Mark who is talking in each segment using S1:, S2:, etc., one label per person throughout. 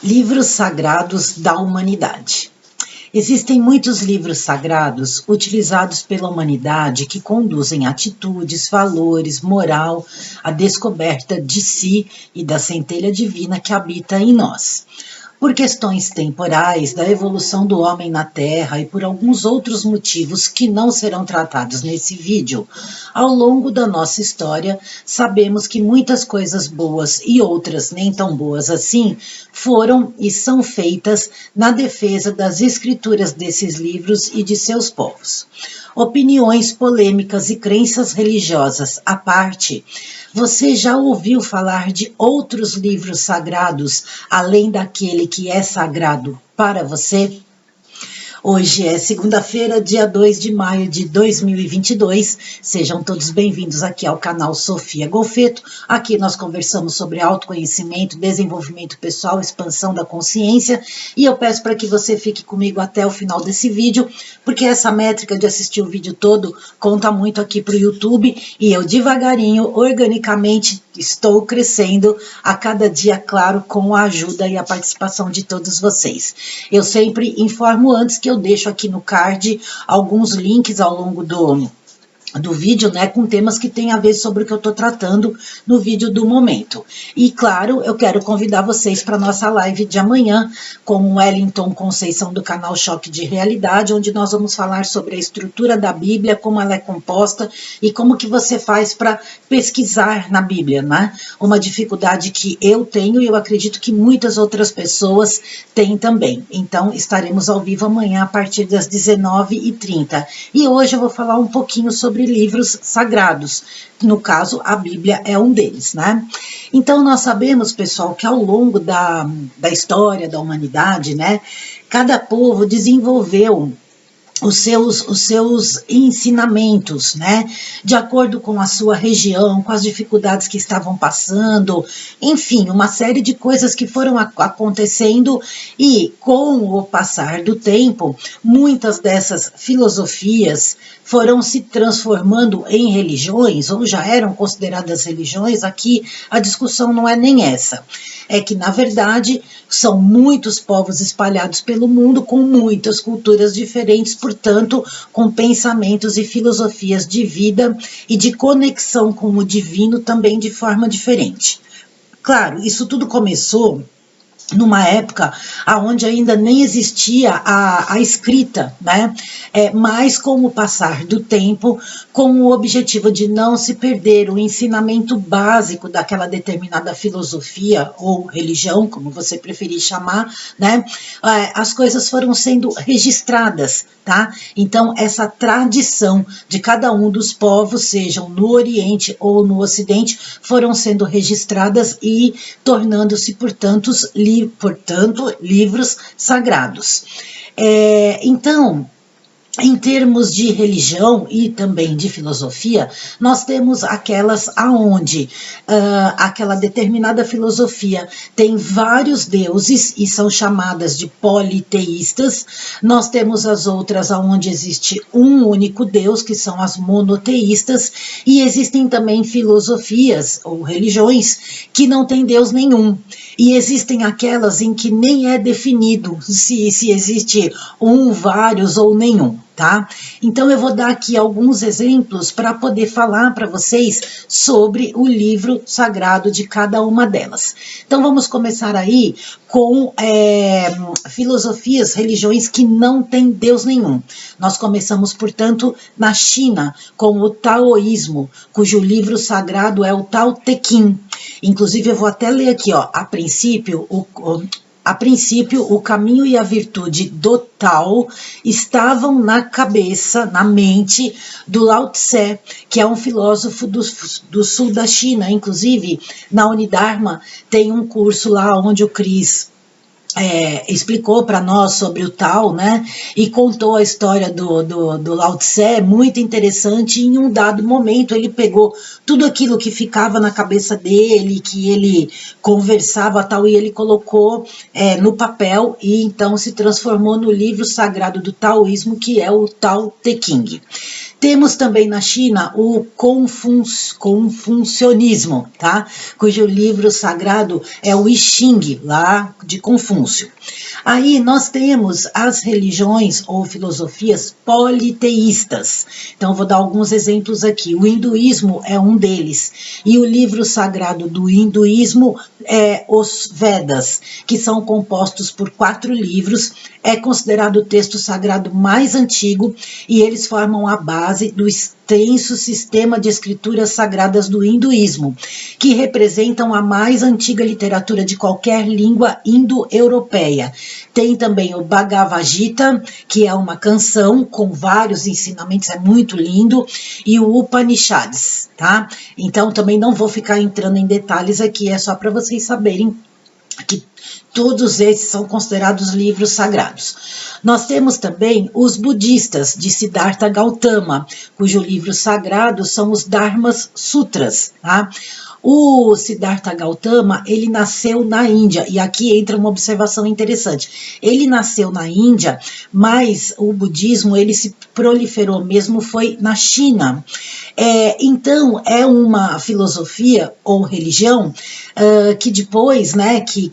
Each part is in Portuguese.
S1: Livros sagrados da humanidade. Existem muitos livros sagrados utilizados pela humanidade que conduzem atitudes, valores, moral, a descoberta de si e da centelha divina que habita em nós. Por questões temporais, da evolução do homem na Terra e por alguns outros motivos que não serão tratados nesse vídeo, ao longo da nossa história, sabemos que muitas coisas boas e outras nem tão boas assim foram e são feitas na defesa das escrituras desses livros e de seus povos. Opiniões polêmicas e crenças religiosas à parte, você já ouviu falar de outros livros sagrados, além daquele que é sagrado para você? Hoje é segunda-feira, dia 2 de maio de 2022. Sejam todos bem-vindos aqui ao canal Sofia Golfeto. Aqui nós conversamos sobre autoconhecimento, desenvolvimento pessoal, expansão da consciência. E eu peço para que você fique comigo até o final desse vídeo, porque essa métrica de assistir o vídeo todo conta muito aqui para o YouTube. E eu devagarinho, organicamente, estou crescendo a cada dia, claro, com a ajuda e a participação de todos vocês. Eu sempre informo antes que eu deixo aqui no card alguns links ao longo do vídeo, né, com temas que tem a ver sobre o que eu estou tratando no vídeo do momento. E, claro, eu quero convidar vocês para a nossa live de amanhã com o Wellington Conceição do canal Choque de Realidade, onde nós vamos falar sobre a estrutura da Bíblia, como ela é composta e como que você faz para pesquisar na Bíblia, né? Uma dificuldade que eu tenho e eu acredito que muitas outras pessoas têm também. Então, estaremos ao vivo amanhã a partir das 19h30. E hoje eu vou falar um pouquinho sobre livros sagrados, no caso a Bíblia é um deles, né? Então nós sabemos, pessoal, que ao longo da história da humanidade, né, cada povo desenvolveu os seus ensinamentos, né, de acordo com a sua região, com as dificuldades que estavam passando, enfim, uma série de coisas que foram acontecendo e com o passar do tempo, muitas dessas filosofias foram se transformando em religiões, ou já eram consideradas religiões. Aqui a discussão não é nem essa. É que, na verdade, são muitos povos espalhados pelo mundo, com muitas culturas diferentes, portanto, com pensamentos e filosofias de vida e de conexão com o divino também de forma diferente. Claro, isso tudo começou numa época onde ainda nem existia a escrita, né? Mas com o passar do tempo, com o objetivo de não se perder o ensinamento básico daquela determinada filosofia ou religião, como você preferir chamar, né? As coisas foram sendo registradas, tá? Então, essa tradição de cada um dos povos, sejam no Oriente ou no Ocidente, foram sendo registradas e tornando-se, portanto, livros sagrados. Então, em termos de religião e também de filosofia, nós temos aquelas aonde aquela determinada filosofia tem vários deuses e são chamadas de politeístas. Nós temos as outras aonde existe um único Deus, que são as monoteístas, e existem também filosofias ou religiões que não têm Deus nenhum. E existem aquelas em que nem é definido se existe um, vários ou nenhum, tá? Então eu vou dar aqui alguns exemplos para poder falar para vocês sobre o livro sagrado de cada uma delas. Então vamos começar aí com filosofias, religiões que não têm Deus nenhum. Nós começamos, portanto, na China, com o taoísmo, cujo livro sagrado é o Tao Te Ching. Inclusive, eu vou até ler aqui, ó, a princípio, o caminho e a virtude do Tao estavam na cabeça, na mente do Lao Tse, que é um filósofo do sul da China. Inclusive, na Unidharma tem um curso lá onde o Cris explicou para nós sobre o Tao, né, e contou a história do Lao Tse, muito interessante. Em um dado momento ele pegou tudo aquilo que ficava na cabeça dele, que ele conversava tal, e ele colocou no papel, e então se transformou no livro sagrado do taoísmo, que é o Tao Te Ching. Temos também na China o confucionismo, tá? Cujo livro sagrado é o I Ching, lá de Confúcio. Aí nós temos as religiões ou filosofias politeístas. Então vou dar alguns exemplos aqui. O hinduísmo é um deles. E o livro sagrado do hinduísmo é os Vedas, que são compostos por 4 livros. É considerado o texto sagrado mais antigo e eles formam a base do extenso sistema de escrituras sagradas do hinduísmo, que representam a mais antiga literatura de qualquer língua indo-europeia. Tem também o Bhagavad Gita, que é uma canção com vários ensinamentos, é muito lindo, e o Upanishads, tá? Então também não vou ficar entrando em detalhes aqui, é só para vocês saberem que todos esses são considerados livros sagrados. Nós temos também os budistas de Siddhartha Gautama, cujo livro sagrado são os Dharmas Sutras, tá? O Siddhartha Gautama, ele nasceu na Índia, e aqui entra uma observação interessante. Ele nasceu na Índia, mas o budismo, ele se proliferou mesmo, foi na China. Então, é uma filosofia ou religião que depois, né, que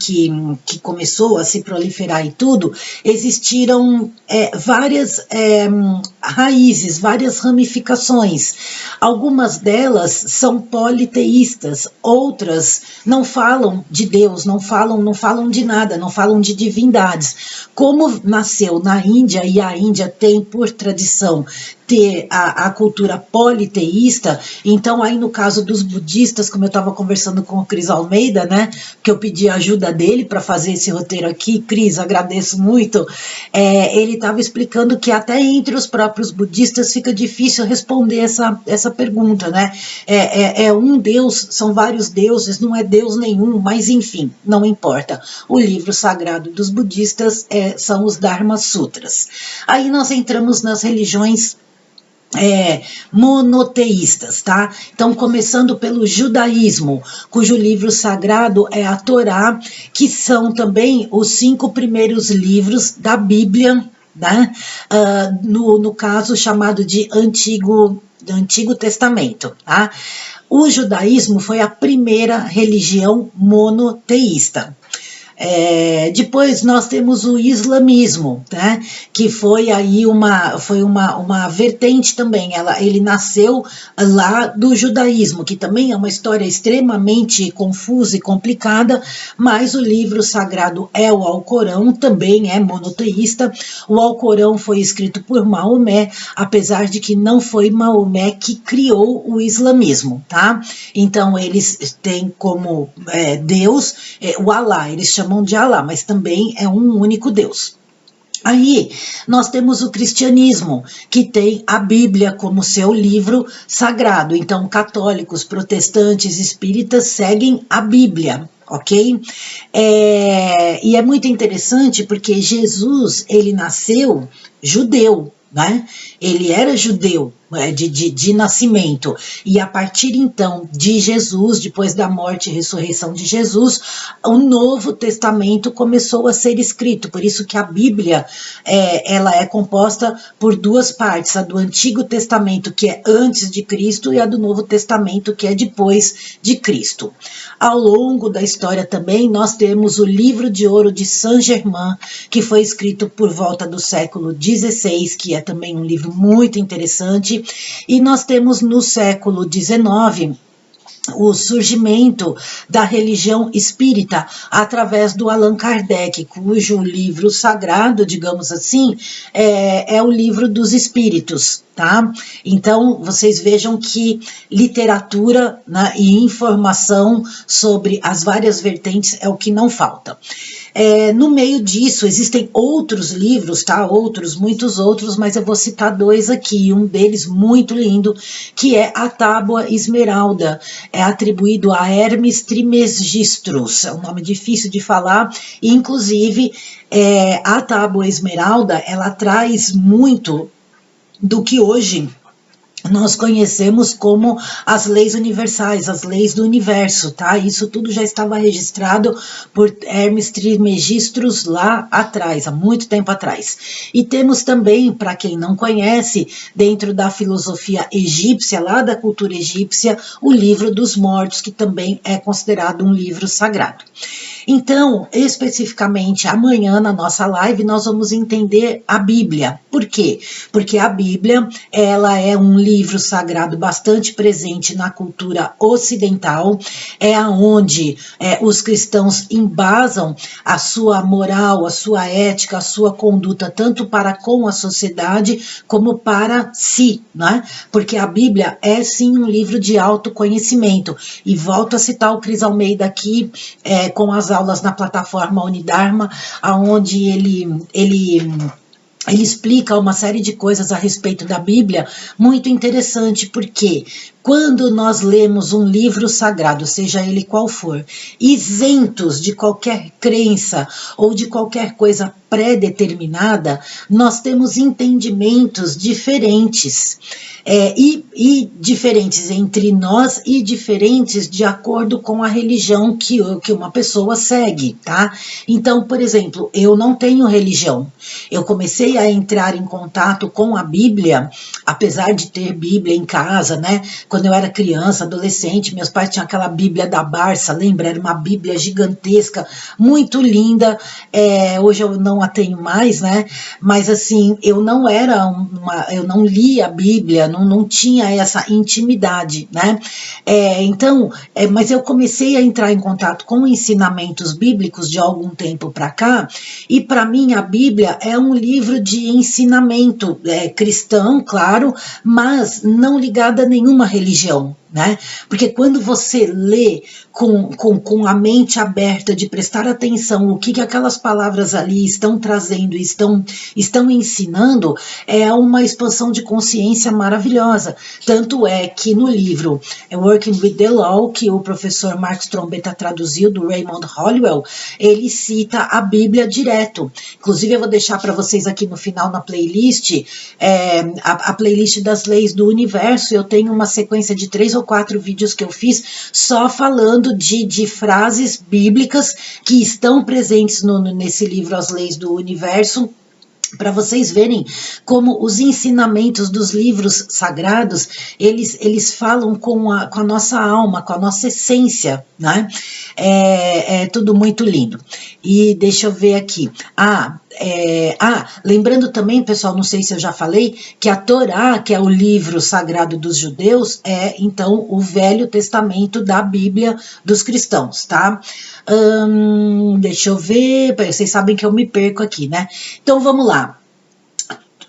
S1: começou a se proliferar e tudo, existiram várias raízes, várias ramificações. Algumas delas são politeístas, outras não falam de Deus, não falam de nada, não falam de divindades. Como nasceu na Índia, e a Índia tem por tradição ter a cultura politeísta, então aí no caso dos budistas, como eu estava conversando com o Cris Almeida, né, que eu pedi a ajuda dele para fazer esse roteiro aqui, Cris, agradeço muito, ele estava explicando que até entre os próprios budistas fica difícil responder essa pergunta, né, é um Deus, são vários deuses, não é Deus nenhum, mas enfim, não importa, o livro sagrado dos budistas são os Dharma Sutras. Aí nós entramos nas religiões monoteístas, tá? Então, começando pelo judaísmo, cujo livro sagrado é a Torá, que são também os 5 primeiros livros da Bíblia, né? No caso chamado de Antigo Testamento, tá? O judaísmo foi a primeira religião monoteísta. Depois nós temos o islamismo, né, que foi aí uma vertente também, ele nasceu lá do judaísmo, que também é uma história extremamente confusa e complicada, mas o livro sagrado é o Alcorão, também é monoteísta. O Alcorão foi escrito por Maomé, apesar de que não foi Maomé que criou o islamismo, tá? Então eles têm como Deus, o Alá, eles chamam de Alá, mas também é um único Deus. Aí nós temos o cristianismo, que tem a Bíblia como seu livro sagrado. Então, católicos, protestantes, espíritas seguem a Bíblia, ok? E é muito interessante porque Jesus, ele nasceu judeu, né? Ele era judeu de nascimento, e a partir então de Jesus, depois da morte e ressurreição de Jesus, o Novo Testamento começou a ser escrito. Por isso que a Bíblia ela é composta por 2 partes, a do Antigo Testamento, que é antes de Cristo, e a do Novo Testamento, que é depois de Cristo. Ao longo da história também nós temos o Livro de Ouro de Saint-Germain, que foi escrito por volta do século XVI, que é também um livro muito interessante. E nós temos no século XIX o surgimento da religião espírita através do Allan Kardec, cujo livro sagrado, digamos assim, é o Livro dos Espíritos, tá? Então, vocês vejam que literatura, né, e informação sobre as várias vertentes é o que não falta. No meio disso existem outros livros, tá? Muitos outros, mas eu vou citar 2 aqui, um deles muito lindo, que é a Tábua Esmeralda, é atribuído a Hermes Trismegistus, é um nome difícil de falar, e inclusive a Tábua Esmeralda, ela traz muito do que hoje nós conhecemos como as leis universais, as leis do universo, tá? Isso tudo já estava registrado por Hermes Trismegistus lá atrás, há muito tempo atrás. E temos também, para quem não conhece, dentro da filosofia egípcia, lá da cultura egípcia, o livro dos mortos, que também é considerado um livro sagrado. Então, especificamente amanhã na nossa live nós vamos entender a Bíblia. Por quê? Porque a Bíblia, ela é um livro sagrado bastante presente na cultura ocidental, é aonde os cristãos embasam a sua moral, a sua ética, a sua conduta, tanto para com a sociedade como para si, né? Porque a Bíblia é sim um livro de autoconhecimento. E volto a citar o Cris Almeida aqui, com as aulas na plataforma Unidarma, onde ele explica uma série de coisas a respeito da Bíblia, muito interessante, porque quando nós lemos um livro sagrado, seja ele qual for, isentos de qualquer crença ou de qualquer coisa pré-determinada, nós temos entendimentos diferentes. E diferentes entre nós e diferentes de acordo com a religião que uma pessoa segue, tá? Então, por exemplo, eu não tenho religião. Eu comecei a entrar em contato com a Bíblia, apesar de ter Bíblia em casa, né? Quando eu era criança, adolescente, meus pais tinham aquela Bíblia da Barça, lembra? Era uma Bíblia gigantesca, muito linda. Hoje eu não a tenho mais, né? Mas assim, eu não lia a Bíblia, não tinha essa intimidade, né? Mas eu comecei a entrar em contato com ensinamentos bíblicos de algum tempo para cá, e para mim a Bíblia é um livro de ensinamento cristão, claro, mas não ligado a nenhuma religião, né? Porque quando você lê com a mente aberta de prestar atenção o que aquelas palavras ali estão trazendo, estão ensinando, é uma expansão de consciência maravilhosa. Tanto é que no livro Working with the Law, que o professor Marcos Trombetta traduziu, do Raymond Holliwell, ele cita a Bíblia direto. Inclusive eu vou deixar para vocês aqui no final na playlist, a playlist das leis do universo. Eu tenho uma sequência de 3 ou 4 vídeos que eu fiz só falando de frases bíblicas que estão presentes nesse livro As Leis do Universo, para vocês verem como os ensinamentos dos livros sagrados, eles falam com a nossa alma, com a nossa essência, né? É tudo muito lindo. E deixa eu ver aqui. Lembrando também, pessoal, não sei se eu já falei, que a Torá, que é o livro sagrado dos judeus, é então o Velho Testamento da Bíblia dos cristãos, tá? Deixa eu ver, vocês sabem que eu me perco aqui, né? Então vamos lá.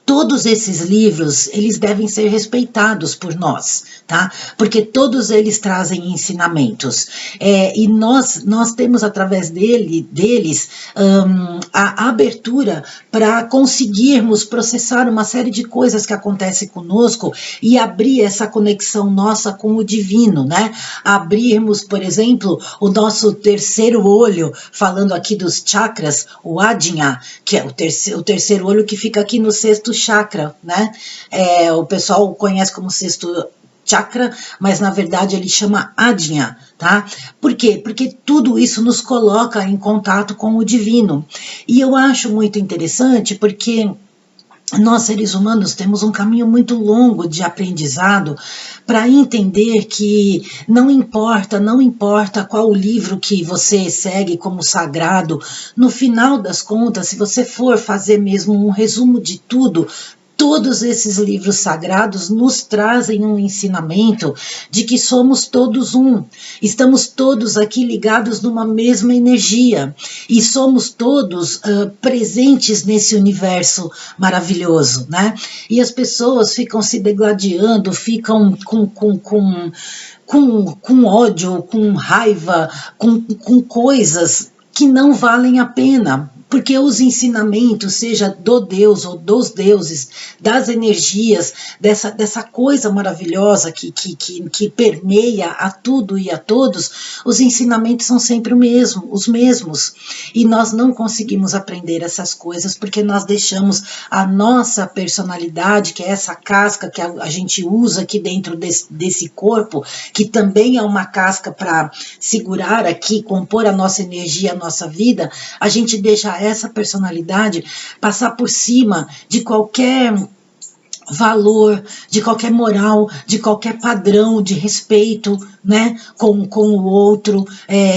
S1: Todos esses livros, eles devem ser respeitados por nós, tá? Porque todos eles trazem ensinamentos. E nós temos, através deles, a abertura para conseguirmos processar uma série de coisas que acontecem conosco e abrir essa conexão nossa com o divino, né? Abrirmos, por exemplo, o nosso terceiro olho, falando aqui dos chakras, o Ajna, que é o terceiro olho que fica aqui no sexto chakra, né? O pessoal conhece como sexto chakra, mas na verdade ele chama Ajna, tá? Por quê? Porque tudo isso nos coloca em contato com o divino. E eu acho muito interessante porque nós, seres humanos, temos um caminho muito longo de aprendizado para entender que não importa qual livro que você segue como sagrado, no final das contas, se você for fazer mesmo um resumo de tudo, todos esses livros sagrados nos trazem um ensinamento de que somos todos um. Estamos todos aqui ligados numa mesma energia e somos todos presentes nesse universo maravilhoso, né? E as pessoas ficam se degladiando, ficam com ódio, com raiva, com coisas que não valem a pena. porque os ensinamentos, seja do Deus ou dos deuses, das energias, dessa coisa maravilhosa que permeia a tudo e a todos, os ensinamentos são sempre os mesmos. E nós não conseguimos aprender essas coisas porque nós deixamos a nossa personalidade, que é essa casca que a gente usa aqui dentro desse corpo, que também é uma casca para segurar aqui, compor a nossa energia, a nossa vida, a gente deixa essa personalidade passar por cima de qualquer valor, de qualquer moral, de qualquer padrão de respeito, né, com o outro,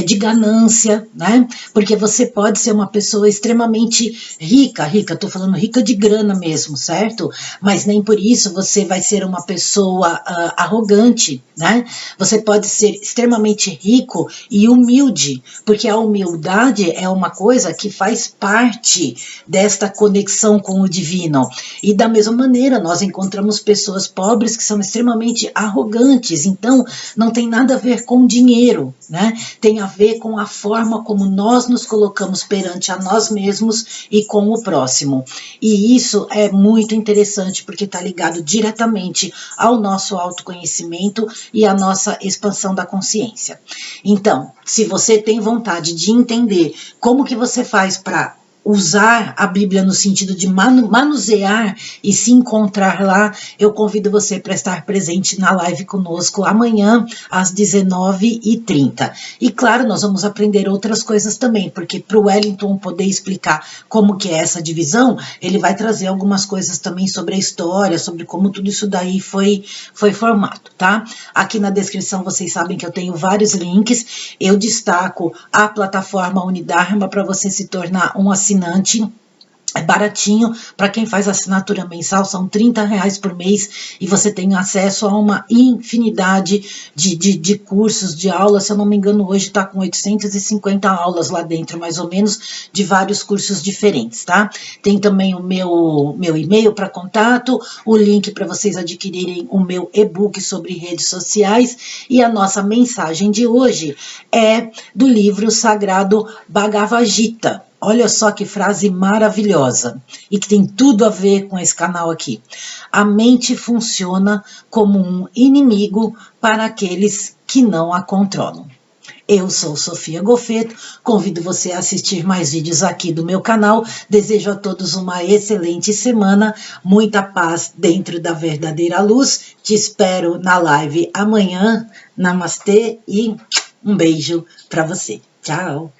S1: de ganância, né, porque você pode ser uma pessoa extremamente rica, tô falando rica de grana mesmo, certo? Mas nem por isso você vai ser uma pessoa arrogante, né? Você pode ser extremamente rico e humilde, porque a humildade é uma coisa que faz parte desta conexão com o divino. E da mesma maneira, nós encontramos pessoas pobres que são extremamente arrogantes, então não tem nada a ver com dinheiro, né? Tem a ver com a forma como nós nos colocamos perante a nós mesmos e com o próximo. E isso é muito interessante porque está ligado diretamente ao nosso autoconhecimento e à nossa expansão da consciência. Então, se você tem vontade de entender como que você faz para usar a Bíblia no sentido de manusear e se encontrar lá, eu convido você para estar presente na live conosco amanhã às 19h30. E claro, nós vamos aprender outras coisas também, porque para o Wellington poder explicar como que é essa divisão, ele vai trazer algumas coisas também sobre a história, sobre como tudo isso daí foi formado, tá? Aqui na descrição vocês sabem que eu tenho vários links, eu destaco a plataforma Unidharma para você se tornar um assinante. É baratinho, para quem faz assinatura mensal, são R$30 por mês e você tem acesso a uma infinidade de cursos, de aulas. Se eu não me engano, hoje está com 850 aulas lá dentro, mais ou menos, de vários cursos diferentes, tá? Tem também o meu e-mail para contato, o link para vocês adquirirem o meu e-book sobre redes sociais, e a nossa mensagem de hoje é do livro sagrado Bhagavad Gita. Olha só que frase maravilhosa e que tem tudo a ver com esse canal aqui. A mente funciona como um inimigo para aqueles que não a controlam. Eu sou Sofia Goffeto, convido você a assistir mais vídeos aqui do meu canal. Desejo a todos uma excelente semana, muita paz dentro da verdadeira luz. Te espero na live amanhã. Namastê e um beijo para você. Tchau!